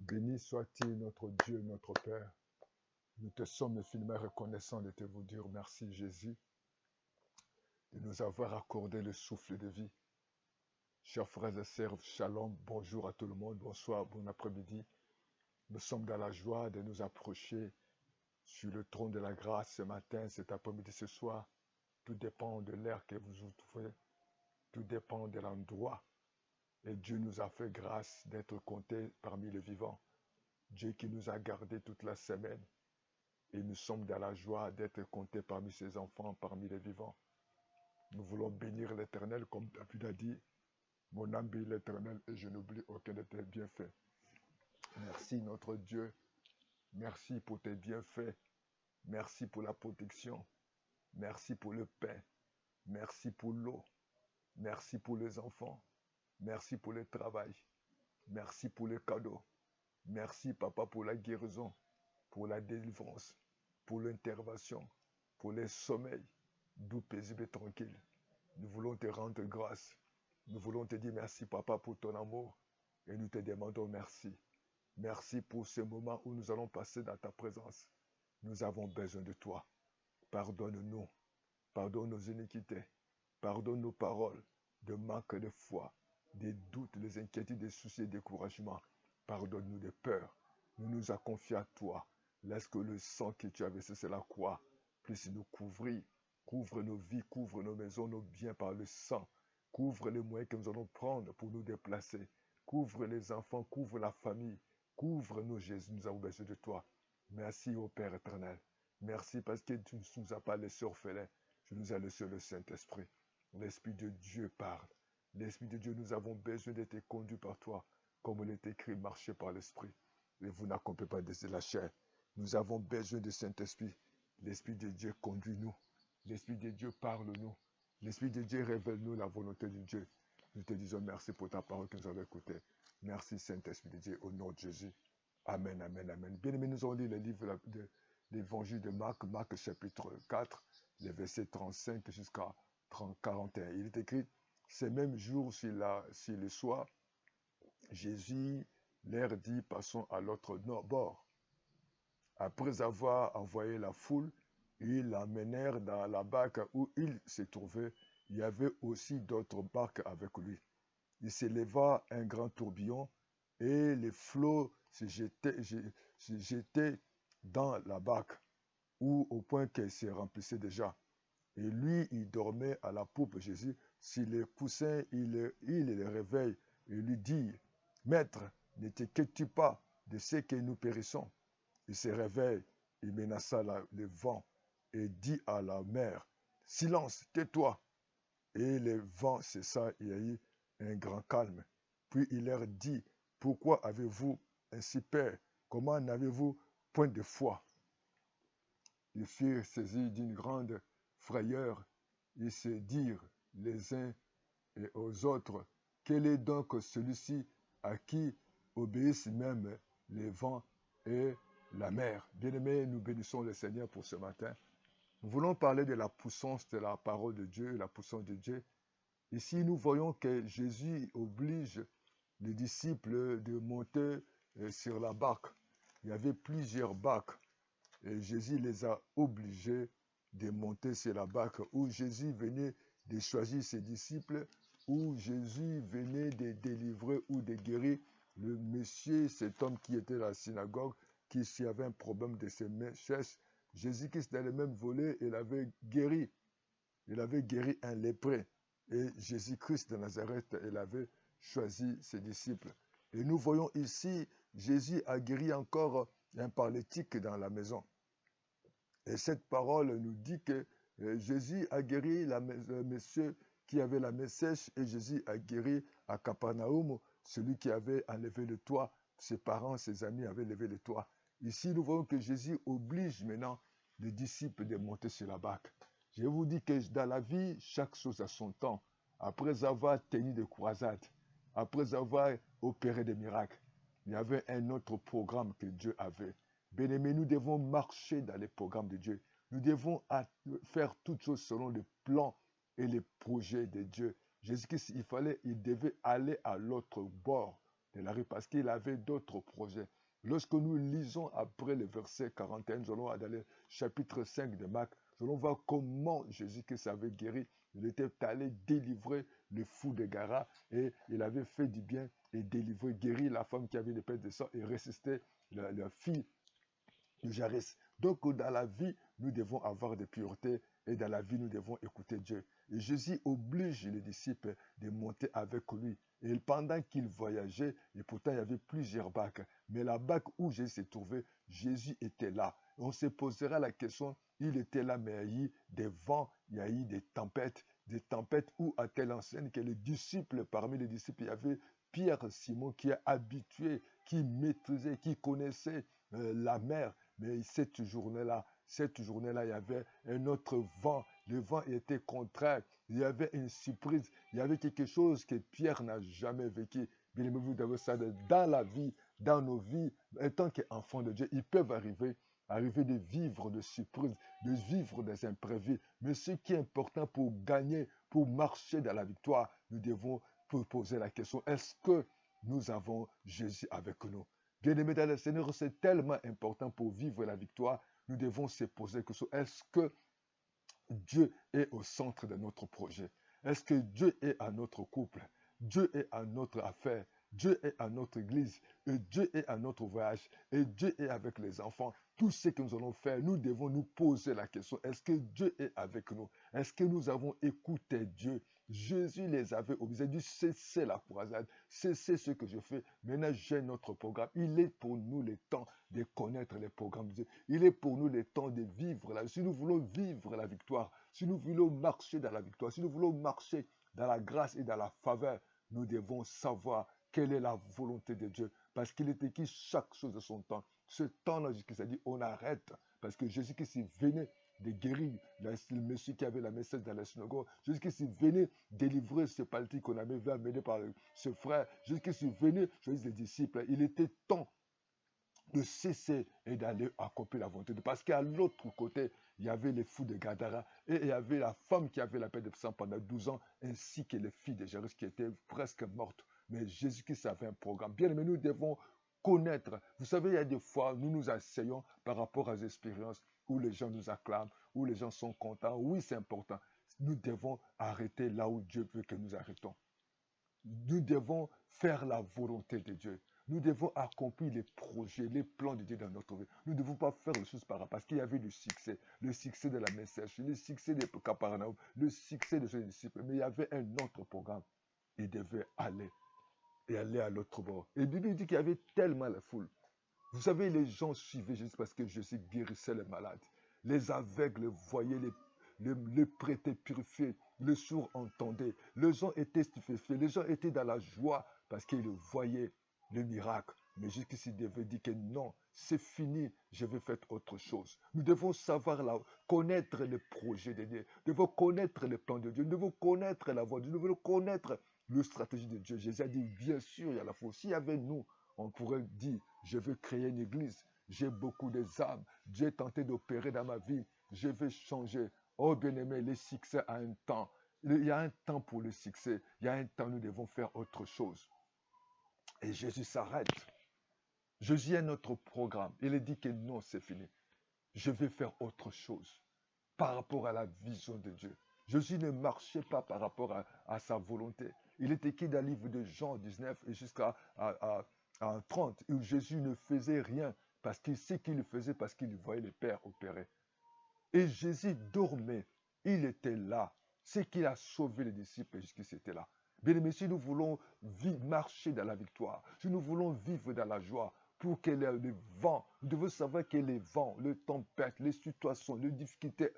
Béni soit-il notre Dieu, notre Père. Nous te sommes infiniment reconnaissants de te vous dire merci Jésus de nous avoir accordé le souffle de vie. Chers frères et sœurs, shalom, bonjour à tout le monde, bonsoir, bon après-midi. Nous sommes dans la joie de nous approcher sur le trône de la grâce ce matin, cet après-midi, ce soir. Tout dépend de l'air que vous ouvrez, tout dépend de l'endroit. Et Dieu nous a fait grâce d'être comptés parmi les vivants. Dieu qui nous a gardés toute la semaine. Et nous sommes dans la joie d'être comptés parmi ses enfants, parmi les vivants. Nous voulons bénir l'Éternel, comme David a dit, mon âme bénit l'Éternel et je n'oublie aucun de tes bienfaits. Merci notre Dieu, merci pour tes bienfaits, merci pour la protection, merci pour le pain, merci pour l'eau, merci pour les enfants, merci pour le travail, merci pour les cadeaux, merci Papa pour la guérison, pour la délivrance, pour l'intervention, pour les sommeils, doux, paisibles et tranquilles. Nous voulons te rendre grâce. Nous voulons te dire merci, Papa, pour ton amour. Et nous te demandons merci. Merci pour ce moment où nous allons passer dans ta présence. Nous avons besoin de toi. Pardonne-nous. Pardonne nos iniquités. Pardonne nos paroles de manque de foi, des doutes, des inquiétudes, des soucis et des découragements. Pardonne-nous des peurs. Nous nous avons confiés à toi. Laisse que le sang que tu as versé sur la croix puisse nous couvrir. Couvre nos vies, couvre nos maisons, nos biens par le sang. Couvre les moyens que nous allons prendre pour nous déplacer. Couvre les enfants, couvre la famille. Couvre-nous, Jésus, nous avons besoin de toi. Merci, ô Père éternel. Merci parce que tu ne nous as pas laissés orphelins. Tu nous as laissé le Saint-Esprit. L'Esprit de Dieu parle. L'Esprit de Dieu, nous avons besoin d'être conduits par toi. Comme il est écrit, marchez par l'Esprit. Et vous n'accomplissez pas de la chair. Nous avons besoin du Saint-Esprit. L'Esprit de Dieu conduit-nous. L'Esprit de Dieu parle-nous. L'Esprit de Dieu révèle-nous la volonté de Dieu. Nous te disons merci pour ta parole que nous avons écoutée. Merci Saint-Esprit de Dieu, au nom de Jésus. Amen, amen, amen. Bien aimés, nous allons lire le livre de l'évangile de Marc, Marc chapitre 4, les versets 35 jusqu'à 41. Il est écrit, ce même jour, sur le soir, Jésus leur dit, passons à l'autre bord. Après avoir envoyé la foule, ils l'emmenèrent dans la barque où il se trouvait. Il y avait aussi d'autres barques avec lui. Il s'éleva un grand tourbillon et les flots se jetaient dans la barque, au point qu'elle se remplissait déjà. Et lui, il dormait à la poupe. Jésus, sur les coussins, il le réveille et lui dit, Maître, ne t'inquiètes-tu pas de ce que nous périssons? Il se réveille, il menaça le vent et dit à la mer, Silence, tais-toi. Et le vent cessa, il y a eu un grand calme. Puis il leur dit, Pourquoi avez-vous ainsi peur? Comment n'avez-vous point de foi? Ils furent saisis d'une grande frayeur. Ils se dirent les uns et aux autres, Quel est donc celui-ci à qui obéissent même les vents et la mer? Bien-aimés, nous bénissons le Seigneur pour ce matin. Nous voulons parler de la puissance de la parole de Dieu, la puissance de Dieu. Ici, nous voyons que Jésus oblige les disciples de monter sur la barque. Il y avait plusieurs barques et Jésus les a obligés de monter sur la barque où Jésus venait de choisir ses disciples, où Jésus venait de délivrer ou de guérir le monsieur, cet homme qui était à la synagogue, qui s'il y avait un problème de ses chaises, Jésus-Christ dans le même volet, il avait guéri un lépreux. Et Jésus-Christ de Nazareth, il avait choisi ses disciples. Et nous voyons ici, Jésus a guéri encore un paralytique dans la maison. Et cette parole nous dit que Jésus a guéri le monsieur qui avait la main sèche et Jésus a guéri à Capernaum celui qui avait enlevé le toit. Ses parents, ses amis avaient levé le toit. Ici, nous voyons que Jésus oblige maintenant les disciples de monter sur la barque. Je vous dis que dans la vie, chaque chose a son temps. Après avoir tenu des croisades, après avoir opéré des miracles, il y avait un autre programme que Dieu avait. Bien-aimés, nous devons marcher dans les programmes de Dieu. Nous devons faire toutes choses selon le plan et les projets de Dieu. Jésus-Christ, il devait aller à l'autre bord de la rue parce qu'il avait d'autres projets. Lorsque nous lisons après le verset 41, nous allons dans le chapitre 5 de Marc, nous allons voir comment Jésus-Christ avait guéri. Il était allé délivrer le fou de Gara et il avait fait du bien et délivré, guéri la femme qui avait des pertes de sang et ressuscité la fille de Jairès. Donc dans la vie, nous devons avoir des puretés et dans la vie, nous devons écouter Dieu. Et Jésus oblige les disciples de monter avec lui. Et pendant qu'ils voyageaient, et pourtant il y avait plusieurs barques, mais la barque où Jésus s'est trouvé, Jésus était là. On se posera la question, il était là, mais il y a eu des vents, il y a eu des tempêtes où a-t-elle enseigne que les disciples, parmi les disciples, il y avait Pierre Simon qui est habitué, qui maîtrisait, qui connaissait la mer. Mais cette journée-là, il y avait un autre vent. Le vent était contraire. Il y avait une surprise. Il y avait quelque chose que Pierre n'a jamais vécu. Bien aimé, vous devez savoir, dans la vie, dans nos vies, en tant qu'enfants de Dieu, ils peuvent arriver de vivre des surprises, de vivre des imprévus. Mais ce qui est important pour gagner, pour marcher dans la victoire, nous devons poser la question, est-ce que nous avons Jésus avec nous? Bien-aimés dans le Seigneur, c'est tellement important pour vivre la victoire. Nous devons se poser la question, est-ce que Dieu est au centre de notre projet? Est-ce que Dieu est à notre couple? Dieu est à notre affaire? Dieu est à notre église? Et Dieu est à notre voyage? Et Dieu est avec les enfants? Tout ce que nous allons faire, nous devons nous poser la question, est-ce que Dieu est avec nous? Est-ce que nous avons écouté Dieu? Jésus les avait obligés, il a dit cessez la croisade, cessez ce que je fais. Maintenant, j'ai notre programme. Il est pour nous le temps de connaître les programmes de Dieu. Il est pour nous le temps de vivre la vie. Si nous voulons vivre la victoire, si nous voulons marcher dans la victoire, si nous voulons marcher dans la grâce et dans la faveur, nous devons savoir quelle est la volonté de Dieu. Parce qu'il est écrit chaque chose de son temps. Ce temps-là, Jésus-Christ a dit on arrête. Parce que Jésus-Christ venait de guérir le monsieur qui avait la message dans la synagogue. Jésus-Christ venait délivrer ce paralytique qu'on avait vu amener par ce frère. Jésus-Christ venait choisir les disciples. Il était temps de cesser et d'aller accomplir la volonté de Dieu. Parce qu'à l'autre côté, il y avait les fous de Gadara et il y avait la femme qui avait la paix de sang pendant 12 ans, ainsi que les filles de Jairus qui étaient presque mortes. Mais Jésus-Christ avait un programme. Bien aimé, nous devons connaître. Vous savez, il y a des fois, nous nous asseyons par rapport aux expériences où les gens nous acclament, où les gens sont contents. Oui, c'est important. Nous devons arrêter là où Dieu veut que nous arrêtons. Nous devons faire la volonté de Dieu. Nous devons accomplir les projets, les plans de Dieu dans notre vie. Nous ne devons pas faire les choses par rapport parce qu'il y avait le succès de la message, le succès de Capernaum, le succès de ses disciples. Mais il y avait un autre programme. Il devait aller et aller à l'autre bord. Et la Bible dit qu'il y avait tellement la foule. Vous savez, les gens suivaient Jésus parce que Jésus guérissait les malades. Les aveugles voyaient les prêtres purifiés, les sourds entendaient. Les gens étaient stupéfaits, les gens étaient dans la joie parce qu'ils voyaient le miracle. Mais jusqu'ici, il devait dire que non, c'est fini, je vais faire autre chose. Nous devons savoir connaître le projet de Dieu. Nous devons connaître le plan de Dieu. Nous devons connaître la voie de Dieu. Nous devons connaître la stratégie de Dieu. Jésus a dit, bien sûr, il y a la foi. S'il y avait nous, on pourrait dire, je veux créer une église. J'ai beaucoup d'âmes. Dieu est tenté d'opérer dans ma vie. Je vais changer. Oh bien-aimé, le succès a un temps. Il y a un temps pour le succès. Il y a un temps où nous devons faire autre chose. Et Jésus s'arrête. Jésus a notre programme. Il dit que non, c'est fini. Je vais faire autre chose par rapport à la vision de Dieu. Jésus ne marchait pas par rapport à sa volonté. Il est écrit dans le livre de Jean 19 et jusqu'à 30, où Jésus ne faisait rien parce qu'il sait qu'il faisait parce qu'il voyait le Père opérer. Et Jésus dormait. Il était là. C'est qu'il a sauvé les disciples jusqu'ici était là. Bien aimé, si nous voulons marcher dans la victoire, si nous voulons vivre dans la joie, pour que les vents, nous devons savoir que les vents, les tempêtes, les situations, les difficultés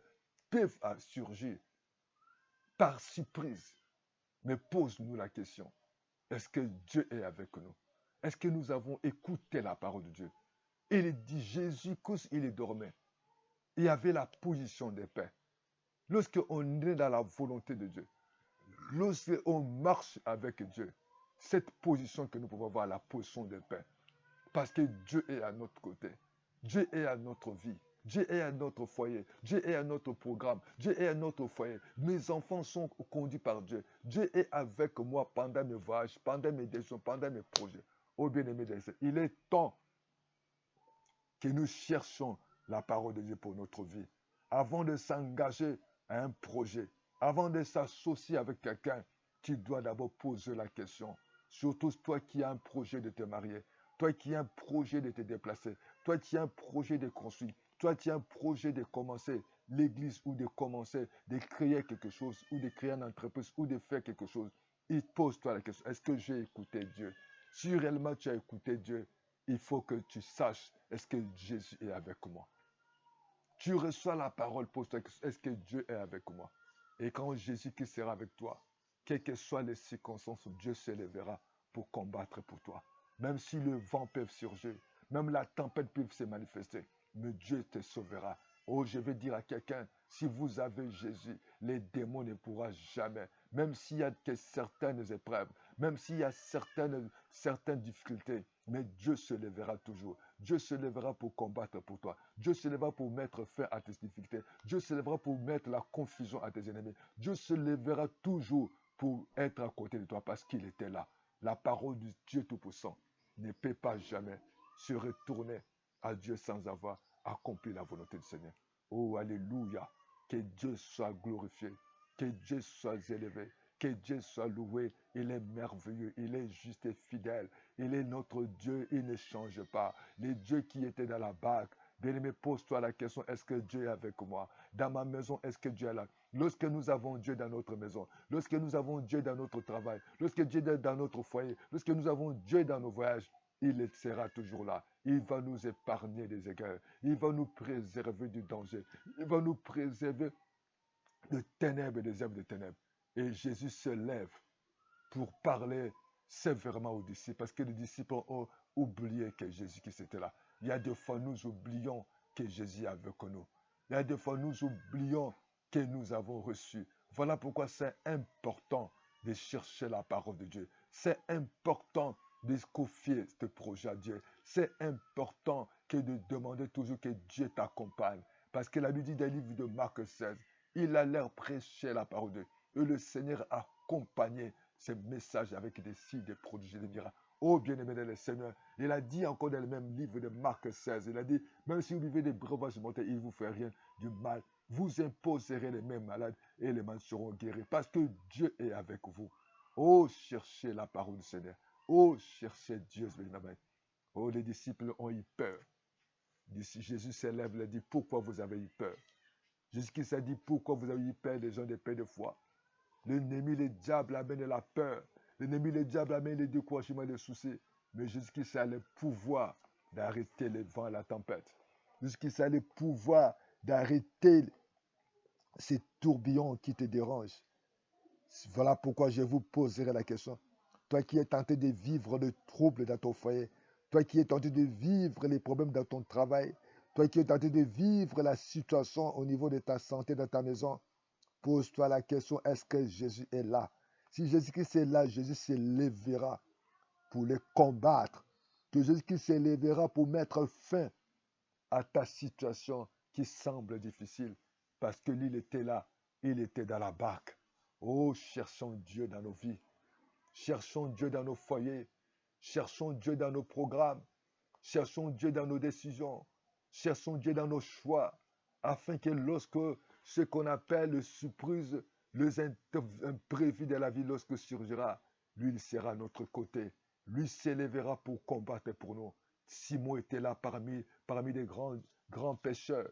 peuvent surgir par surprise. Mais pose-nous la question, est-ce que Dieu est avec nous? Est-ce que nous avons écouté la parole de Dieu? Il dit Jésus, quand il dormait, il y avait la position de paix. Lorsqu'on est dans la volonté de Dieu, lorsqu'on marche avec Dieu, cette position que nous pouvons avoir, la position de paix. Parce que Dieu est à notre côté. Dieu est à notre vie. Dieu est à notre foyer. Dieu est à notre programme. Dieu est à notre foyer. Mes enfants sont conduits par Dieu. Dieu est avec moi pendant mes voyages, pendant mes décisions, pendant mes projets. Oh bien-aimé, il est temps que nous cherchions la parole de Dieu pour notre vie. Avant de s'engager à un projet, avant de s'associer avec quelqu'un, tu dois d'abord poser la question. Surtout toi qui as un projet de te marier, toi qui as un projet de te déplacer, toi qui as un projet de construire, toi qui as un projet de commencer l'église ou de commencer de créer quelque chose ou de créer une entreprise ou de faire quelque chose. Il pose-toi la question, est-ce que j'ai écouté Dieu? Si réellement tu as écouté Dieu, il faut que tu saches, est-ce que Jésus est avec moi? Tu reçois la parole, pose-toi la question, est-ce que Dieu est avec moi? Et quand Jésus qui sera avec toi, quelles que soient les circonstances, Dieu se lèvera pour combattre pour toi. Même si le vent peut surgir, même la tempête peut se manifester, mais Dieu te sauvera. Oh, je vais dire à quelqu'un, si vous avez Jésus, les démons ne pourront jamais, même s'il y a que certaines épreuves, même s'il y a certaines difficultés, mais Dieu se lèvera toujours. Dieu se lèvera pour combattre pour toi. Dieu se lèvera pour mettre fin à tes difficultés. Dieu se lèvera pour mettre la confusion à tes ennemis. Dieu se lèvera toujours pour être à côté de toi parce qu'il était là. La parole du Dieu Tout-Puissant ne peut pas jamais se retourner à Dieu sans avoir accompli la volonté du Seigneur. Oh, alléluia. Que Dieu soit glorifié. Que Dieu soit élevé. Que Dieu soit loué. Il est merveilleux. Il est juste et fidèle. Il est notre Dieu. Il ne change pas. Le Dieu qui était dans la barque. Bien-aimé, pose-toi la question, est-ce que Dieu est avec moi? Dans ma maison, est-ce que Dieu est là? Lorsque nous avons Dieu dans notre maison, lorsque nous avons Dieu dans notre travail, lorsque Dieu est dans notre foyer, lorsque nous avons Dieu dans nos voyages, il sera toujours là. Il va nous épargner des égards. Il va nous préserver du danger. Il va nous préserver de ténèbres et des œuvres de ténèbres. Et Jésus se lève pour parler sévèrement aux disciples, parce que les disciples ont oublié que Jésus-Christ était là. Il y a des fois, nous oublions que Jésus est avec nous. Il y a des fois, nous oublions que nous avons reçu. Voilà pourquoi c'est important de chercher la parole de Dieu. C'est important de confier ce projet à Dieu. C'est important que de demander toujours que Dieu t'accompagne. Parce que la Bible dit dans le livre de Marc 16, il a l'air prêcher la parole de Dieu. Et le Seigneur a accompagné ces messages avec des signes, des prodiges, des miracles. Oh bien-aimé dans le Seigneur, il a dit encore dans le même livre de Marc 16, il a dit, même si vous vivez des breuvages mortels, il ne vous fait rien du mal. Vous imposerez les mêmes malades et les malades seront guéris parce que Dieu est avec vous. Oh, cherchez la parole du Seigneur. Oh, cherchez Dieu. Oh, les disciples ont eu peur. Jésus s'élève et dit, pourquoi vous avez eu peur? Jésus-Christ a dit, pourquoi vous avez eu peur des gens de paix de foi? L'ennemi, le diable amène la peur. L'ennemi, le diable amène le découragement, les soucis. Mais Jésus-Christ a le pouvoir d'arrêter le vent et la tempête. Jésus-Christ a le pouvoir d'arrêter ces tourbillons qui te dérangent. Voilà pourquoi je vous poserai la question. Toi qui es tenté de vivre le trouble dans ton foyer, toi qui es tenté de vivre les problèmes dans ton travail, toi qui es tenté de vivre la situation au niveau de ta santé dans ta maison, pose-toi la question, est-ce que Jésus est là? Si Jésus-Christ est là, Jésus se lèvera pour les combattre. Que Jésus-Christ se lèvera pour mettre fin à ta situation qui semble difficile. Parce que lui, il était là, il était dans la barque. Oh, cherchons Dieu dans nos vies. Cherchons Dieu dans nos foyers. Cherchons Dieu dans nos programmes. Cherchons Dieu dans nos décisions. Cherchons Dieu dans nos choix. Afin que lorsque ce qu'on appelle le surprise, les imprévus de la vie, lorsque surgira, lui, il sera à notre côté. Lui s'élèvera pour combattre pour nous. Simon était là parmi les grands pécheurs.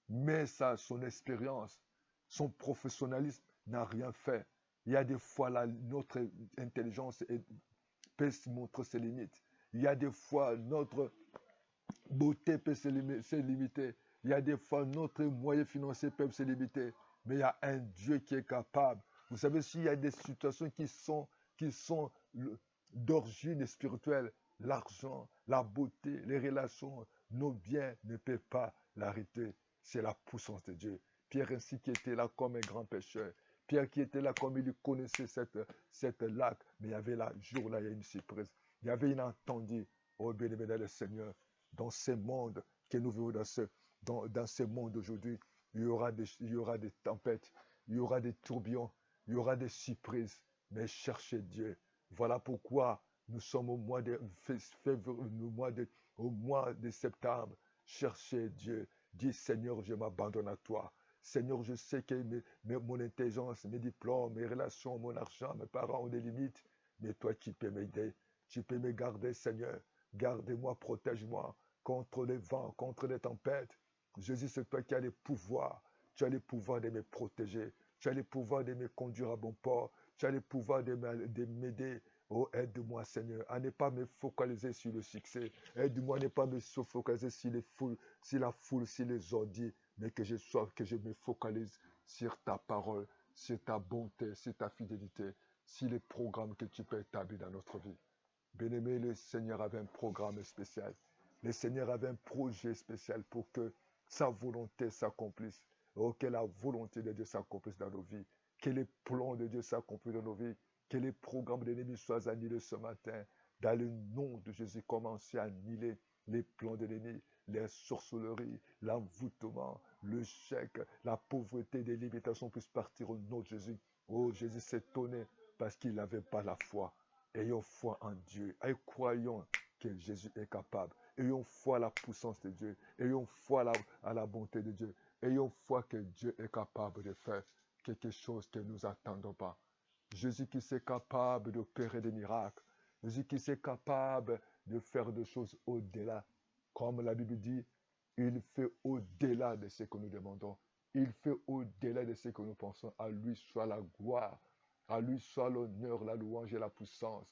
Mais son expérience, son professionnalisme n'a rien fait. Il y a des fois, notre intelligence peut montrer ses limites. Il y a des fois, notre beauté peut se limiter. Il y a des fois, notre moyen financier peut se limiter. Mais il y a un Dieu qui est capable. Vous savez, s'il y a des situations qui sont d'origine spirituelle, l'argent, la beauté, les relations, nos biens ne peuvent pas l'arrêter. C'est la puissance de Dieu. Pierre ainsi qui était là comme un grand pécheur. Pierre qui était là comme il connaissait cette lac. Mais il y avait là, jour-là, il y a une surprise. Il y avait une entendue. Oh, bien-aimé dans le Seigneur, dans ce monde que nous vivons, dans ce monde aujourd'hui, il y aura des tempêtes, il y aura des tourbillons, il y aura des surprises. Mais cherchez Dieu. Voilà pourquoi Nous sommes au mois de septembre. Cherchez Dieu. Dis Seigneur, je m'abandonne à toi. Seigneur, je sais que mon intelligence, mes diplômes, mes relations, mon argent, mes parents ont des limites. Mais toi, tu peux m'aider. Tu peux me garder, Seigneur. Garde-moi, protège-moi contre les vents, contre les tempêtes. Jésus, c'est toi qui as le pouvoir. Tu as le pouvoir de me protéger. Tu as le pouvoir de me conduire à bon port. Tu as le pouvoir de m'aider. Oh, aide-moi, Seigneur, à ne pas me focaliser sur le succès. Aide-moi à ne pas me focaliser sur la foule, sur les ordi, mais que je me focalise sur ta parole, sur ta bonté, sur ta fidélité, sur les programmes que tu peux établir dans notre vie. Bien-aimé, le Seigneur avait un programme spécial. Le Seigneur avait un projet spécial pour que sa volonté s'accomplisse. Oh, que la volonté de Dieu s'accomplisse dans nos vies. Que les plans de Dieu s'accomplissent dans nos vies. Que les programmes de l'ennemi soient annulés ce matin. Dans le nom de Jésus, commencez à annuler les plans de l'ennemi, les sorcelleries, l'envoûtement, le chèque, la pauvreté, les limitations puissent partir au nom de Jésus. Oh, Jésus s'étonnait parce qu'il n'avait pas la foi. Ayons foi en Dieu. Et croyons que Jésus est capable. Ayons foi à la puissance de Dieu. Ayons foi à la bonté de Dieu. Ayons foi que Dieu est capable de faire quelque chose que nous n'attendons pas. Jésus qui est capable d'opérer des miracles. Jésus qui est capable de faire des choses au-delà. Comme la Bible dit, il fait au-delà de ce que nous demandons. Il fait au-delà de ce que nous pensons. À lui soit la gloire. À lui soit l'honneur, la louange et la puissance.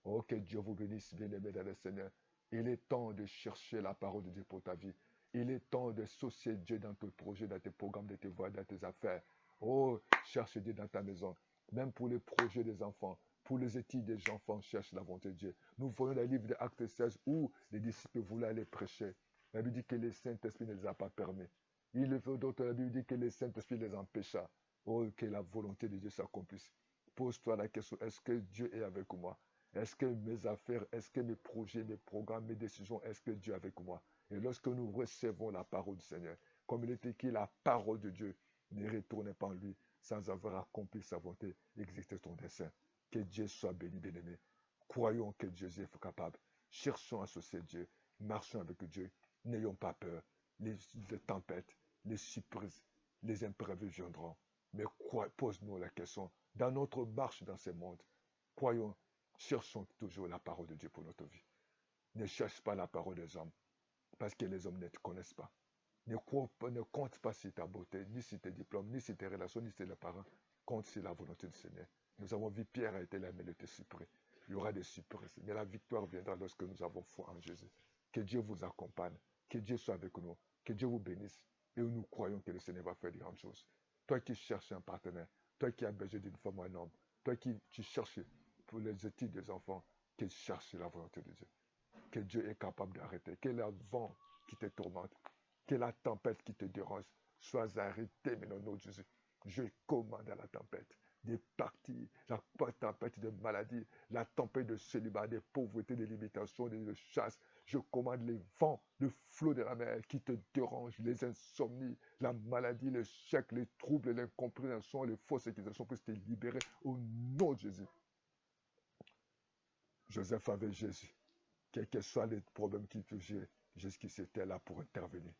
Oh, que Dieu vous bénisse, bien-aimés dans le Seigneur. Il est temps de chercher la parole de Dieu pour ta vie. Il est temps de associer Dieu dans tes projets, dans tes programmes, dans tes voies, dans tes affaires. Oh, cherche Dieu dans ta maison. Même pour les projets des enfants, pour les études des enfants, cherche la volonté de Dieu. Nous voyons le livre de Actes 16 où les disciples voulaient aller prêcher. La Bible dit que le Saint-Esprit ne les a pas permis. Il faut d'autres, la Bible dit que le Saint-Esprit les empêcha. Oh, que la volonté de Dieu s'accomplisse. Pose-toi la question, est-ce que Dieu est avec moi? Est-ce que mes affaires, est-ce que mes projets, mes programmes, mes décisions, est-ce que Dieu est avec moi? Et lorsque nous recevons la parole du Seigneur, comme il est écrit, la parole de Dieu, ne retournez pas en lui sans avoir accompli sa volonté, exécuter ton dessein. Que Dieu soit béni, bien-aimé. Croyons que Dieu est capable. Cherchons à associer Dieu. Marchons avec Dieu. N'ayons pas peur. Les tempêtes, les surprises, les imprévus viendront. Mais pose-nous la question. Dans notre marche dans ce monde, croyons, cherchons toujours la parole de Dieu pour notre vie. Ne cherche pas la parole des hommes, parce que les hommes ne te connaissent pas. Ne compte pas sur ta beauté, ni sur tes diplômes, ni sur tes relations, ni sur les parents. Compte sur la volonté du Seigneur. Nous avons vu Pierre a été là, mais il était surpris. Il y aura des surprises. Mais la victoire viendra lorsque nous avons foi en Jésus. Que Dieu vous accompagne. Que Dieu soit avec nous. Que Dieu vous bénisse. Et nous croyons que le Seigneur va faire de grandes choses. Toi qui cherches un partenaire, toi qui as besoin d'une femme ou un homme, toi qui cherches pour les études des enfants, que tu cherches la volonté de Dieu. Que Dieu est capable d'arrêter. Que le vent qui te tourmente, que la tempête qui te dérange soit arrêtée maintenant au nom de Jésus. Je commande à la tempête de partir, la tempête de maladie, la tempête de célibat, de pauvreté, de limitation, de chasse. Je commande les vents, le flot de la mer qui te dérangent, les insomnies, la maladie, les chèques, les troubles, l'incompréhension, les fausses accusations puissent te libérer au nom de Jésus. Joseph avait Jésus. Quels que soient les problèmes qu'il touchait, Jésus était là pour intervenir.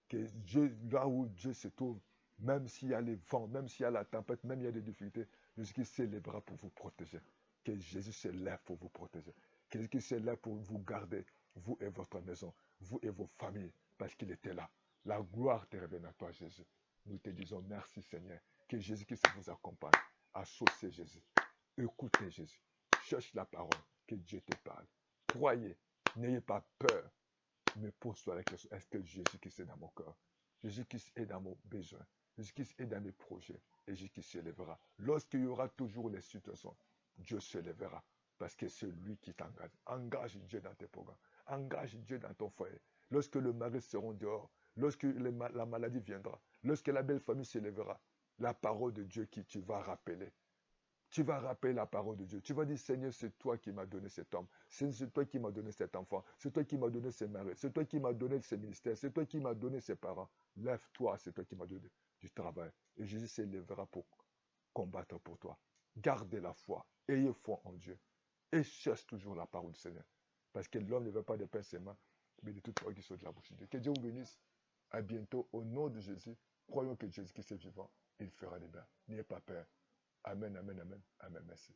Que Dieu, là où Dieu se trouve, même s'il y a les vents, même s'il y a la tempête, même s'il y a des difficultés, Jésus s'élèvera pour vous protéger. Que Jésus se lève pour vous protéger. Que Jésus se lève pour vous garder, vous et votre maison, vous et vos familles, parce qu'il était là. La gloire te revient à toi, Jésus. Nous te disons merci, Seigneur. Que Jésus-Christ vous accompagne. Associez Jésus. Écoutez Jésus. Cherche la parole. Que Dieu te parle. Croyez. N'ayez pas peur. Mais pose-toi la question, est-ce que Jésus-Christ est dans mon cœur? Jésus-Christ est dans mon besoin. Jésus-Christ est dans mes projets. Et Jésus-Christ se lèvera. Lorsqu'il y aura toujours les situations, Dieu se lèvera. Parce que c'est lui qui t'engage. Engage Dieu dans tes programmes. Engage Dieu dans ton foyer. Lorsque le mari sera dehors, lorsque la maladie viendra, lorsque la belle famille se lèvera, la parole de Dieu qui tu vas rappeler. Tu vas rappeler la parole de Dieu. Tu vas dire, Seigneur, c'est toi qui m'as donné cet homme. C'est toi qui m'as donné cet enfant. C'est toi qui m'as donné ce mari. C'est toi qui m'as donné ce ministère. C'est toi qui m'as donné ses parents. Lève-toi, c'est toi qui m'as donné du travail. Et Jésus s'élèvera pour combattre pour toi. Gardez la foi. Ayez foi en Dieu. Et cherche toujours la parole du Seigneur. Parce que l'homme ne veut pas de pain seulement, mais de toute parole qui sort de la bouche de Dieu. Que Dieu vous bénisse. À bientôt. Au nom de Jésus, croyons que Jésus-Christ est vivant. Il fera des bien. N'ayez pas peur. Amen, amen, amen. Amen. Merci.